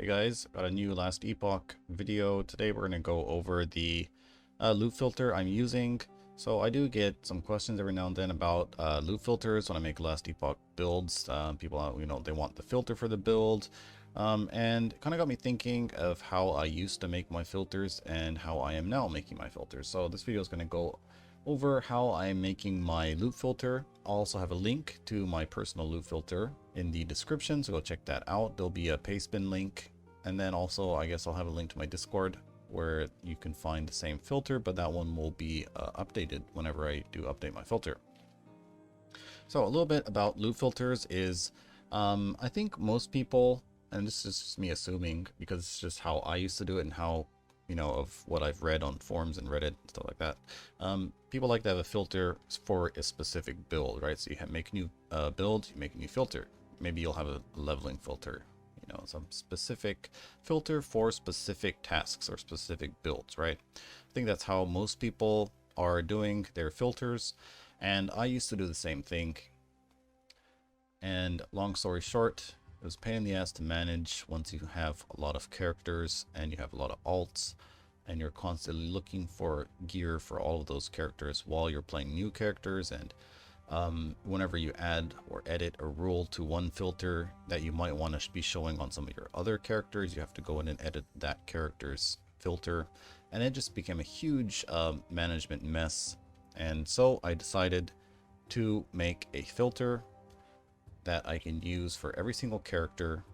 Hey guys, got a new last Epoch video. Today we're going to go over the loot filter I'm using. So I do get some questions every now and then about loot filters when I make last Epoch builds. People, they want the filter for the build. And it kind of got me thinking of how I used to make my filters and how I am now making my filters. So this video is going to go over how I'm making my loot filter. I'll also have a link to my personal loot filter in the description, so go check that out. There'll be a Pastebin link, and then also I guess I'll have a link to my Discord where you can find the same filter, but that one will be updated whenever I do update my filter. So a little bit about loot filters is I think most people, and this is just me assuming because it's just how I used to do it and how of what I've read on forums and Reddit and stuff like that. People like to have a filter for a specific build, right? So you make a new build, you make a new filter. Maybe you'll have a leveling filter, some specific filter for specific tasks or specific builds, right? I think that's how most people are doing their filters, and I used to do the same thing. And long story short, it was a pain in the ass to manage once you have a lot of characters and you have a lot of alts and you're constantly looking for gear for all of those characters while you're playing new characters. And whenever you add or edit a rule to one filter that you might want to be showing on some of your other characters, you have to go in and edit that character's filter, and it just became a huge management mess. And so I decided to make a filter that I can use for every single character.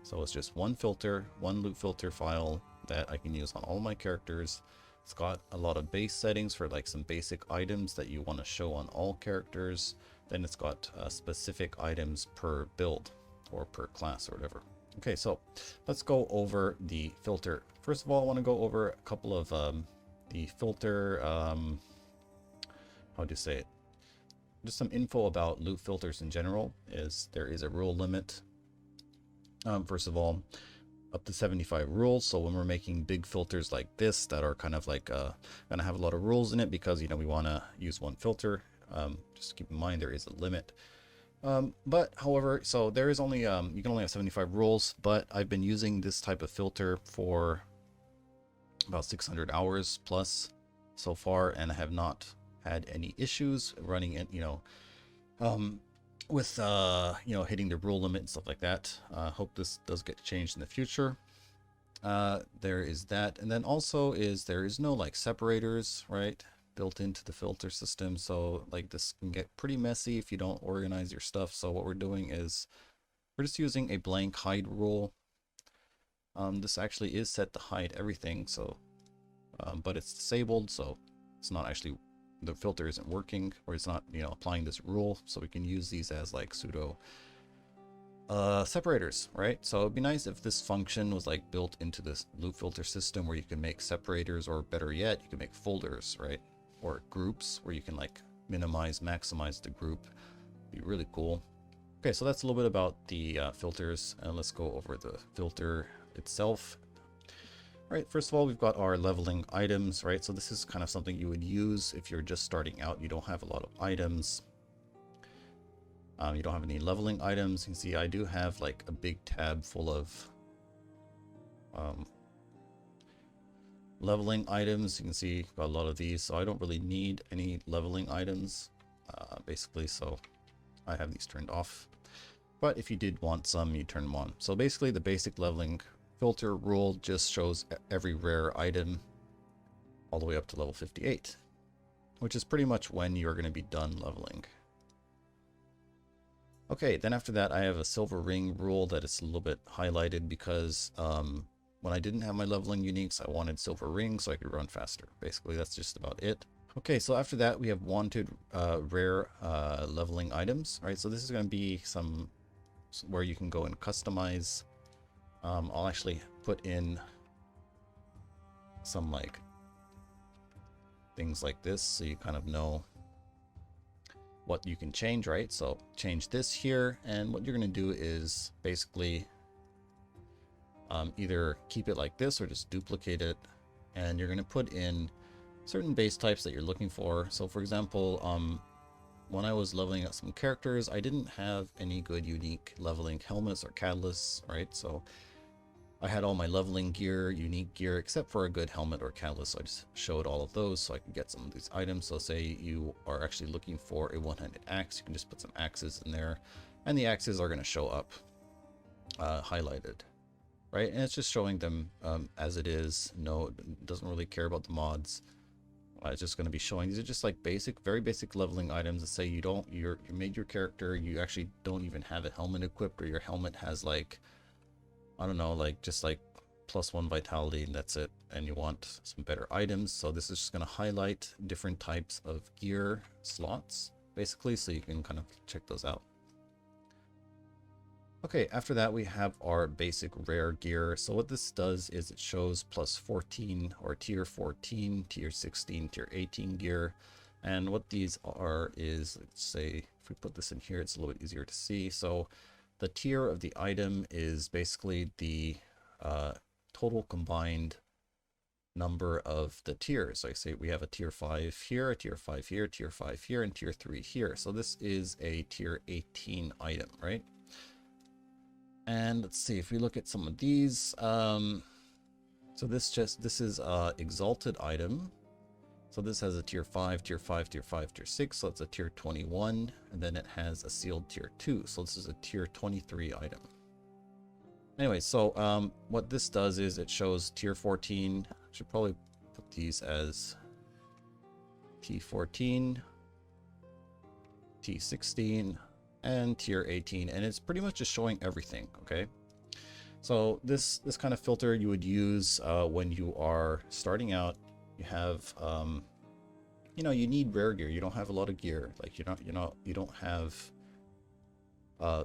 So it's just one filter, one loot filter file that I can use on all my characters. It's got a lot of base settings for like some basic items that you want to show on all characters. Then it's got specific items per build or per class or whatever. Okay, so let's go over the filter. First of all, I want to go over a couple of the filter, how do you say it? Just some info about loot filters in general. Is there is a rule limit. First of all, up to 75 rules. So when we're making big filters like this that are kind of like gonna have a lot of rules in it because we want to use one filter, just keep in mind there is a limit. But however, so there is only you can only have 75 rules, but I've been using this type of filter for about 600 hours plus so far, and I have not had any issues running it, with hitting the rule limit and stuff like that. Hope this does get changed in the future. There is that, and then also there is no like separators, right, built into the filter system. So like this can get pretty messy if you don't organize your stuff. So what we're doing is we're just using a blank hide rule. This actually is set to hide everything, so but it's disabled, so it's not actually, the filter isn't working, or it's not applying this rule. So we can use these as like pseudo separators, right? So it'd be nice if this function was like built into this loot filter system where you can make separators, or better yet, you can make folders, right? Or groups where you can like minimize, maximize the group. Be really cool. Okay, so that's a little bit about the filters, and let's go over the filter itself. Right, first of all, we've got our leveling items, right? So this is kind of something you would use if you're just starting out. You don't have a lot of items. You don't have any leveling items. You can see I do have like a big tab full of leveling items. You can see got a lot of these, so I don't really need any leveling items, basically. So I have these turned off. But if you did want some, you turn them on. So basically, the basic leveling filter rule just shows every rare item all the way up to level 58, which is pretty much when you're going to be done leveling. Okay, then after that, I have a silver ring rule that is a little bit highlighted because when I didn't have my leveling uniques, I wanted silver rings so I could run faster. Basically, that's just about it. Okay, so after that, we have wanted rare leveling items, right? So this is going to be some where you can go and customize. I'll actually put in some like things like this so you kind of know what you can change, right? So change this here, and what you're going to do is basically either keep it like this or just duplicate it, and you're going to put in certain base types that you're looking for. So for example, when I was leveling up some characters, I didn't have any good unique leveling helmets or catalysts, right? So I had all my leveling gear, unique gear, except for a good helmet or catalyst. So I just showed all of those so I can get some of these items. So say you are actually looking for a one-handed axe, you can just put some axes in there, and the axes are going to show up highlighted, right? And it's just showing them as it is. No, it doesn't really care about the mods. It's just going to be showing. These are just like basic, very basic leveling items that say you made your character, you actually don't even have a helmet equipped, or your helmet has like, I don't know, like just like +1 vitality, and that's it. And you want some better items. So this is just going to highlight different types of gear slots, basically, so you can kind of check those out. Okay, after that we have our basic rare gear. So what this does is it shows +14 or tier 14, tier 16, tier 18 gear. And what these are is, let's say, if we put this in here, it's a little bit easier to see. So the tier of the item is basically the total combined number of the tiers. So I say we have a tier 5 here, a tier 5 here, tier 5 here, and tier 3 here. So this is a tier 18 item, right? And let's see if we look at some of these. So this is exalted item. So this has a tier 5, tier 5, tier 5, tier 6. So it's a tier 21, and then it has a sealed tier 2. So this is a tier 23 item. Anyway, so what this does is it shows tier 14. I should probably put these as T14, T16. And tier 18, and it's pretty much just showing everything. Okay, so this kind of filter you would use when you are starting out. You have you know, you need rare gear. You don't have a lot of gear, like you don't have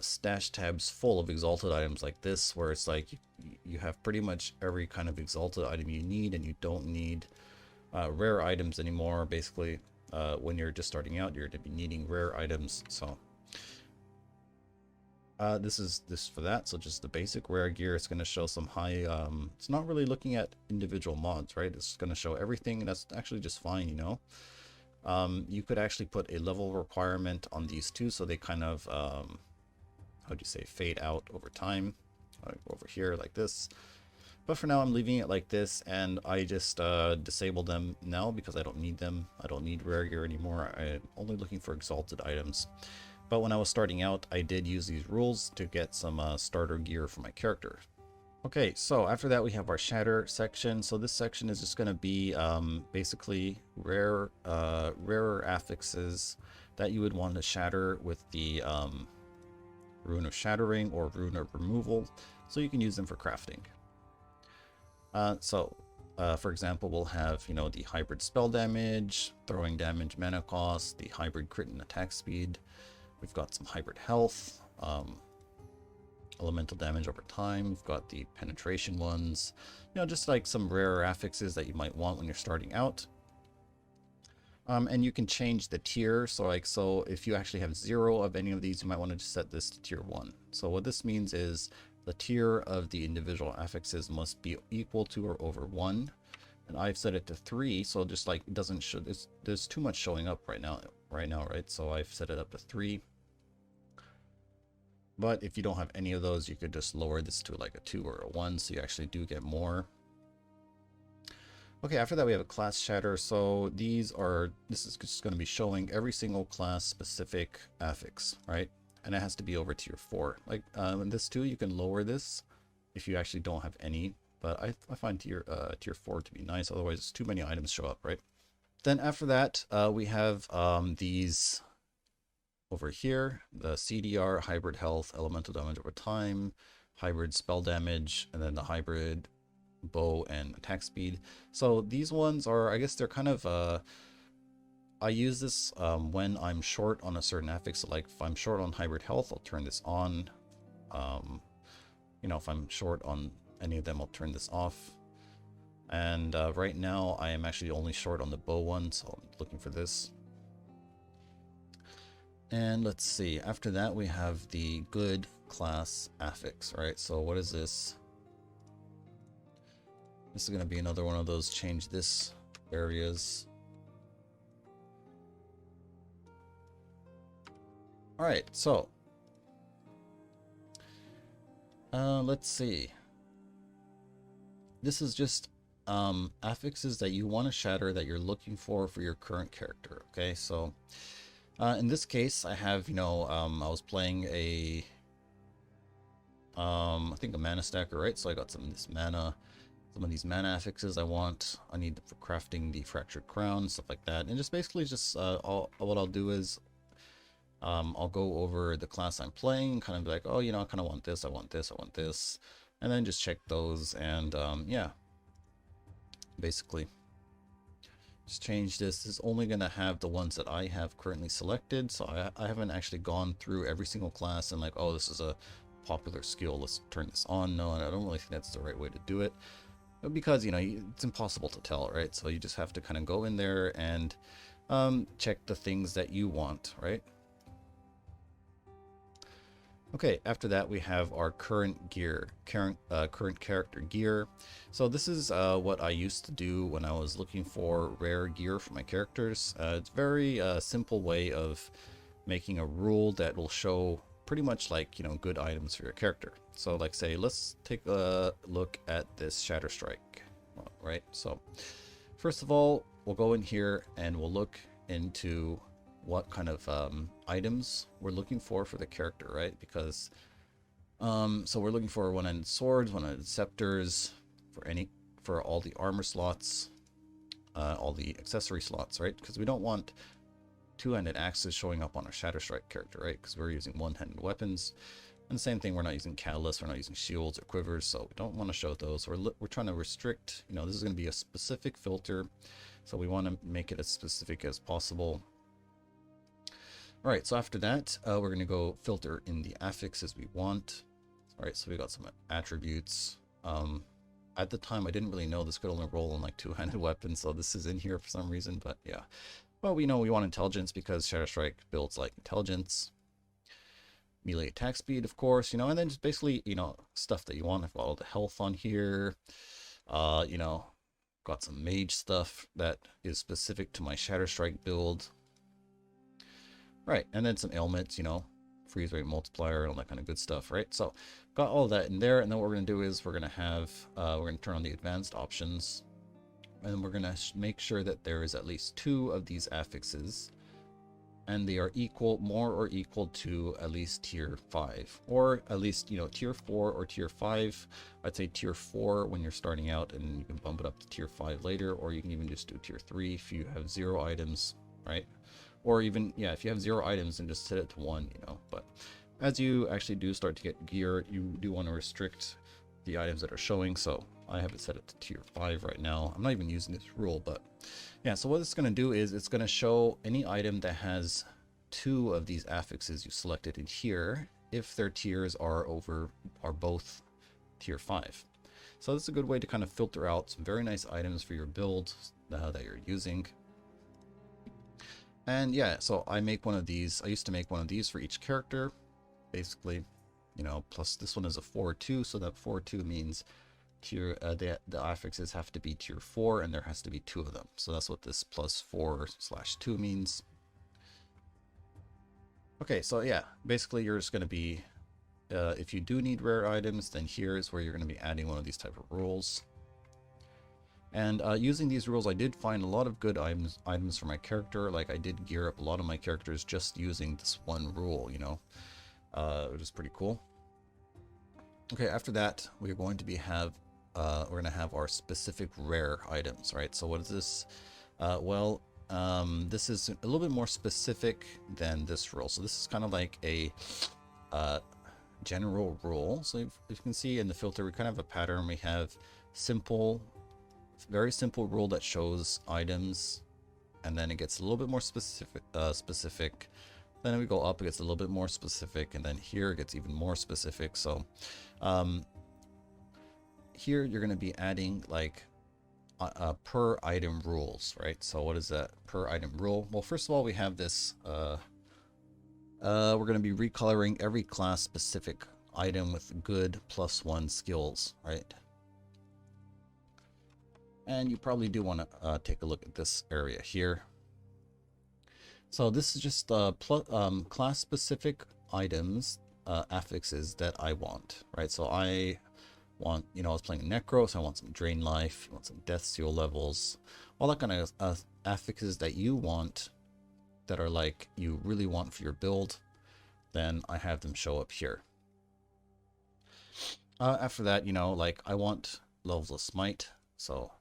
stash tabs full of exalted items like this, where it's like you have pretty much every kind of exalted item you need, and you don't need rare items anymore. Basically, when you're just starting out, you're going to be needing rare items. So this is for that. So just the basic rare gear. It's going to show some high, it's not really looking at individual mods, right? It's going to show everything, and that's actually just fine, you know. You could actually put a level requirement on these two, so they kind of, how do you say, fade out over time. Over here like this. But for now, I'm leaving it like this, and I just disable them now because I don't need them. I don't need rare gear anymore. I'm only looking for exalted items. But when I was starting out, I did use these rules to get some starter gear for my character. Okay, so after that we have our shatter section. So this section is just going to be basically rarer affixes that you would want to shatter with the rune of shattering or rune of removal, so you can use them for crafting. For example, we'll have, you know, the hybrid spell damage, throwing damage, mana cost, the hybrid crit and attack speed. We've got some hybrid health, elemental damage over time. We've got the penetration ones, you know, just like some rare affixes that you might want when you're starting out. And you can change the tier. So if you actually have 0 of any of these, you might want to just set this to tier 1. So what this means is the tier of the individual affixes must be equal to or over 1. And I've set it to 3, so just like it doesn't show, there's too much showing up right now, right? So I've set it up to 3. But if you don't have any of those, you could just lower this to like a 2 or a 1, so you actually do get more. Okay, after that we have a class shatter. So this is just going to be showing every single class specific affix, right? And it has to be over tier 4. Like in this too, you can lower this if you actually don't have any. But I find tier 4 to be nice. Otherwise, too many items show up, right? Then after that, we have these over here, the CDR, hybrid health, elemental damage over time, hybrid spell damage, and then the hybrid bow and attack speed. So these ones are, I guess they're kind of, I use this when I'm short on a certain affix. So like if I'm short on hybrid health, I'll turn this on. You know, if I'm short on any of them, I'll turn this off. And right now I am actually only short on the bow one, so I'm looking for this. And let's see, after that we have the good class affix, right? So what is this? This is going to be another one of those change this areas. All right, so let's see. this is just affixes that you want to shatter that you're looking for your current character. Okay, so in this case, I have, you know, I was playing a, I think a mana stacker, right? So I got some of this mana, some of these mana affixes I need for crafting the fractured crown, stuff like that. And just basically just what I'll do is I'll go over the class I'm playing, kind of be like, oh, you know, I kind of want this, I want this, I want this, and then just check those, and yeah, basically just change this. This is only going to have the ones that I have currently selected, so I haven't actually gone through every single class and like, oh, this is a popular skill, let's turn this on. No, and I don't really think that's the right way to do it, because, you know, it's impossible to tell, right? So you just have to kind of go in there and check the things that you want, right? Okay, after that we have our current gear, current character gear. So this is what I used to do when I was looking for rare gear for my characters. It's a very simple way of making a rule that will show pretty much like, you know, good items for your character. So like, say, let's take a look at this Shatter Strike, right? So first of all, we'll go in here and we'll look into what kind of items we're looking for the character, right? Because so we're looking for one-handed swords, one-handed scepters, for all the armor slots, all the accessory slots, right? Because we don't want two-handed axes showing up on our Shatter Strike character, right? Because we're using one-handed weapons. And the same thing, we're not using catalysts, we're not using shields or quivers, so we don't want to show those. We're trying to restrict, you know, this is going to be a specific filter, so we want to make it as specific as possible. All right, so after that, we're going to go filter in the affixes we want. All right, so we got some attributes. At the time, I didn't really know this could only roll on like two-handed weapons, so this is in here for some reason, but yeah. Well, we know we want intelligence because Shatter Strike builds like intelligence. Melee attack speed, of course, you know, and then just basically, you know, stuff that you want. I've got all the health on here. You know, got some mage stuff that is specific to my Shatter Strike build. Right, and then some ailments, you know, freeze rate multiplier and all that kind of good stuff, right? So got all that in there, and then what we're going to do is we're going to turn on the advanced options, and we're going to make sure that there is at least 2 of these affixes, and they are equal, more or equal to at least tier 5, or at least, you know, tier 4 or tier 5. I'd say tier 4 when you're starting out, and you can bump it up to tier 5 later, or you can even just do tier 3 if you have 0 items, right? Or even, yeah, if you have 0 items, and just set it to 1, you know. But as you actually do start to get gear, you do want to restrict the items that are showing. So I have it set it to tier 5 right now. I'm not even using this rule, but yeah. So what it's going to do is it's going to show any item that has 2 of these affixes you selected in here, if their tiers are both tier 5. So this is a good way to kind of filter out some very nice items for your build that you're using. And yeah, so I make one of these. I used to make one of these for each character, basically, you know, plus this one is a 4-2, so that 4-2 means tier, the affixes have to be tier 4, and there has to be 2 of them. So that's what this +4/2 means. Okay, so yeah, basically you're just going to be, if you do need rare items, then here is where you're going to be adding one of these type of rules. And using these rules, I did find a lot of good items for my character. Like, I did gear up a lot of my characters just using this one rule, you know, which is pretty cool. Okay, after that, we're going to have our specific rare items, right? So what is this? This is a little bit more specific than this rule. So this is kind of like a general rule. So if you can see in the filter, we kind of have a pattern. We have simple, very simple rule that shows items, and then it gets a little bit more specific. Then we go up, it gets a little bit more specific, and then here it gets even more specific. So here you're going to be adding like per item rules, right? So what is that per item rule? Well, first of all, we have this we're going to be recoloring every class specific item with good +1 skills, right? And you probably do want to take a look at this area here. So this is just class-specific items, affixes that I want, right? So I Want, you know, I was playing Necro, so I want some Drain Life, you want some Death Seal levels, all that kind of affixes that you want, that are like you really want for your build, then I have them show up here. After that, you know, like I want levels of Smite, so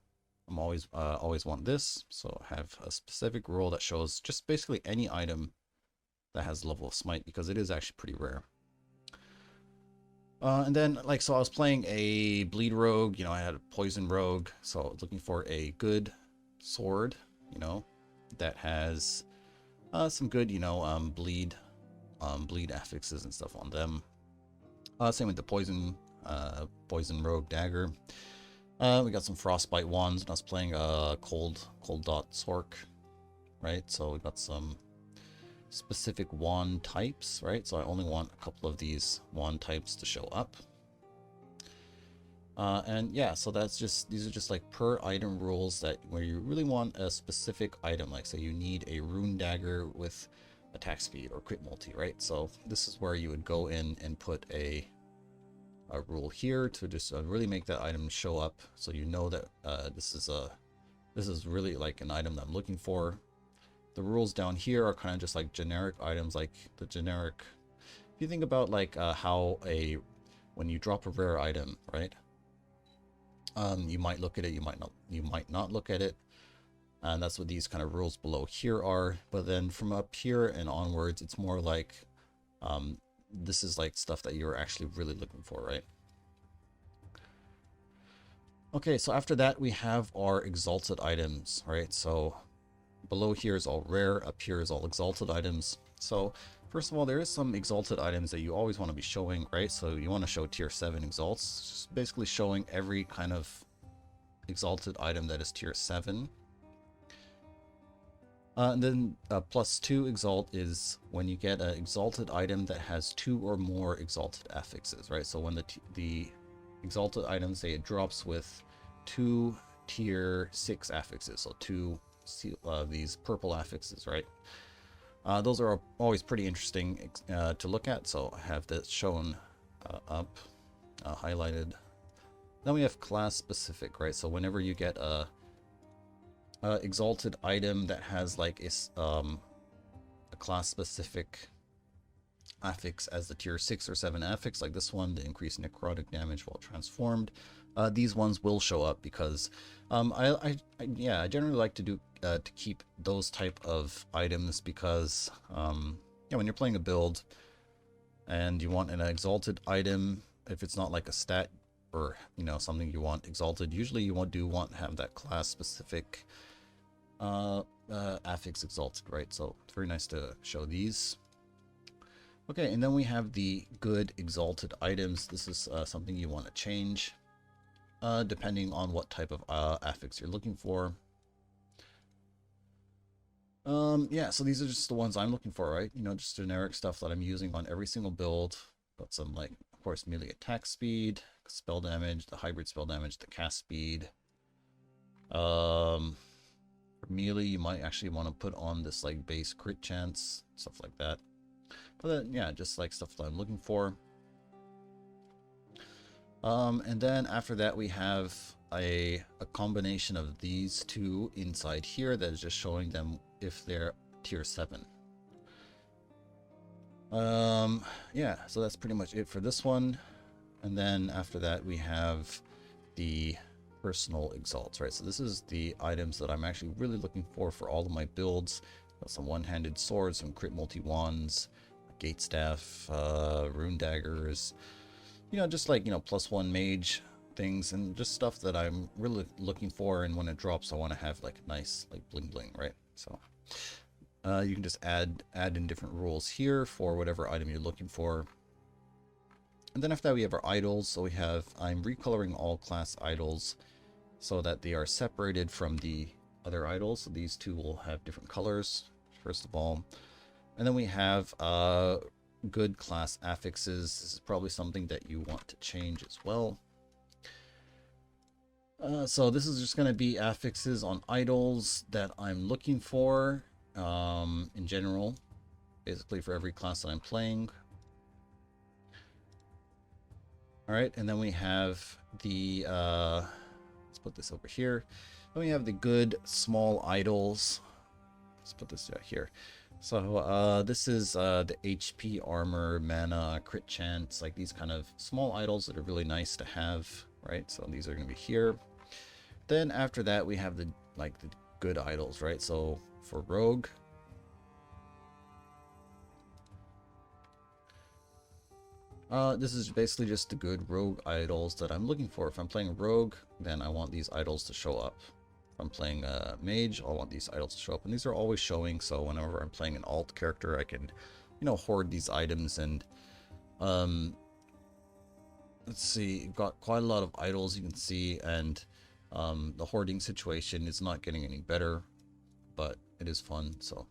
I'm always want this. So I have a specific rule that shows just basically any item that has level of Smite, because it is actually pretty rare. And then, like, so I was playing a bleed rogue, you know, I had a poison rogue, so I was looking for a good sword, you know, that has some good, you know, bleed affixes and stuff on them. Same with the poison rogue dagger. We got some frostbite ones, and I was playing a cold dot sork, right? So we got some specific wand types, right? So I only want a couple of these wand types to show up. And yeah, so that's just, these are just like per item rules that where you really want a specific item, like say you need a rune dagger with attack speed or crit multi, right? So this is where you would go in and put a rule here to just really make that item show up, so you know that this is really like an item that I'm looking for. The rules down here are kind of just like generic items, like the generic, if you think about like how when you drop a rare item, right? You might look at it, you might not look at it, and that's what these kind of rules below here are. But then from up here and onwards, it's more like this is like stuff that you're actually really looking for, right? Okay, so after that we have our exalted items, right? So below here is all rare, up here is all exalted items. So first of all, there is some exalted items that you always want to be showing, right? So you want to show tier 7 exalts, just basically showing every kind of exalted item that is tier 7. And then +2 exalt is when you get an exalted item that has 2 or more exalted affixes, right? So when the exalted item, say it drops with 2 tier 6 affixes, so 2 these purple affixes, right? Those are always pretty interesting to look at, so I have this shown up, highlighted. Then we have class specific, right? So whenever you get a exalted item that has like a class specific affix as the tier 6 or 7 affix, like this one, the increased necrotic damage while transformed, these ones will show up because I generally like to do to keep those type of items, because yeah, when you're playing a build and you want an exalted item, if it's not like a stat or, you know, something you want exalted, usually you want to have that class specific affix exalted, right? So it's very nice to show these. Okay, and then we have the good exalted items. This is something you want to change depending on what type of affix you're looking for. Yeah, so these are just the ones I'm looking for, right? You know, just generic stuff that I'm using on every single build. Got some, like, of course, melee attack speed, spell damage, the hybrid spell damage, the cast speed. For melee, you might actually want to put on this, like, base crit chance, stuff like that. But then, yeah, just like stuff that I'm looking for. And then after that, we have a combination of these two inside here that is just showing them if they're tier 7. Yeah, so that's pretty much it for this one. And then after that, we have the personal exalts, right? So this is the items that I'm actually really looking for all of my builds. Got some one-handed swords, some crit multi wands, gate staff, rune daggers, you know, just like, you know, +1 mage things, and just stuff that I'm really looking for, and when it drops I want to have like nice like bling bling, right? So you can just add in different rules here for whatever item you're looking for. And then after that we have our idols. So I'm recoloring all class idols so that they are separated from the other idols. So these two will have different colors, first of all. And then we have good class affixes. This is probably something that you want to change as well. So this is just going to be affixes on idols that I'm looking for in general, basically for every class that I'm playing. All right, and then we have the let's put this over here. Then we have the good small idols. Let's put this here. So this is the HP, armor, mana, crit chance, like these kind of small idols that are really nice to have, right? So these are going to be here. Then after that we have the good idols, right? So for rogue, this is basically just the good rogue idols that I'm looking for. If I'm playing rogue, then I want these idols to show up. If I'm playing mage, I want these idols to show up, and these are always showing. So whenever I'm playing an alt character, I can, you know, hoard these items. And let's see, got quite a lot of idols you can see, and the hoarding situation is not getting any better, but it is fun. So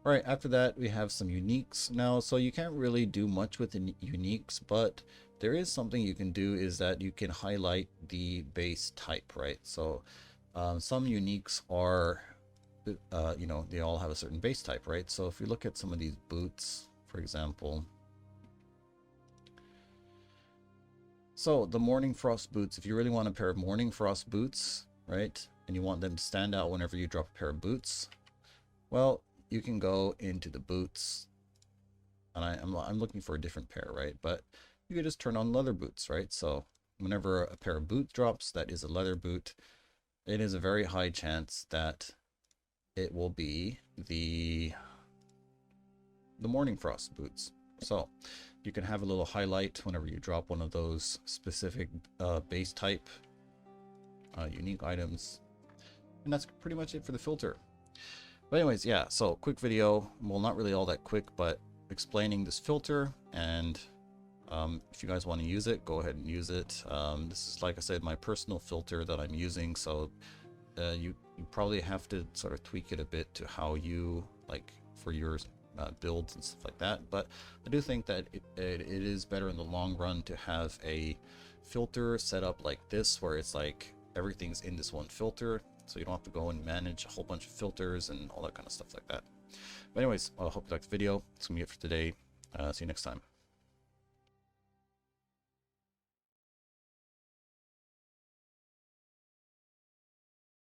all right, after that we have some uniques now. So you can't really do much with the uniques, but there is something you can do, is that you can highlight the base type, right? So some uniques are, you know, they all have a certain base type, right? So if you look at some of these boots, for example, so the Morning Frost boots, if you really want a pair of Morning Frost boots, right, and you want them to stand out whenever you drop a pair of boots, well, you can go into the boots, and I'm looking for a different pair, right? But you can just turn on leather boots, right? So whenever a pair of boots drops that is a leather boot, it is a very high chance that it will be the Morning Frost boots. So you can have a little highlight whenever you drop one of those specific base type unique items, and that's pretty much it for the filter. But anyways, yeah, so quick video, well, not really all that quick, but explaining this filter. And if you guys want to use it, go ahead and use it. This is, like I said, my personal filter that I'm using, so you probably have to sort of tweak it a bit to how you like for your builds and stuff like that. But I do think that it is better in the long run to have a filter set up like this, where it's like everything's in this one filter, so you don't have to go and manage a whole bunch of filters and all that kind of stuff like that. But anyways, I hope you liked the video. It's gonna be it for today. See you next time.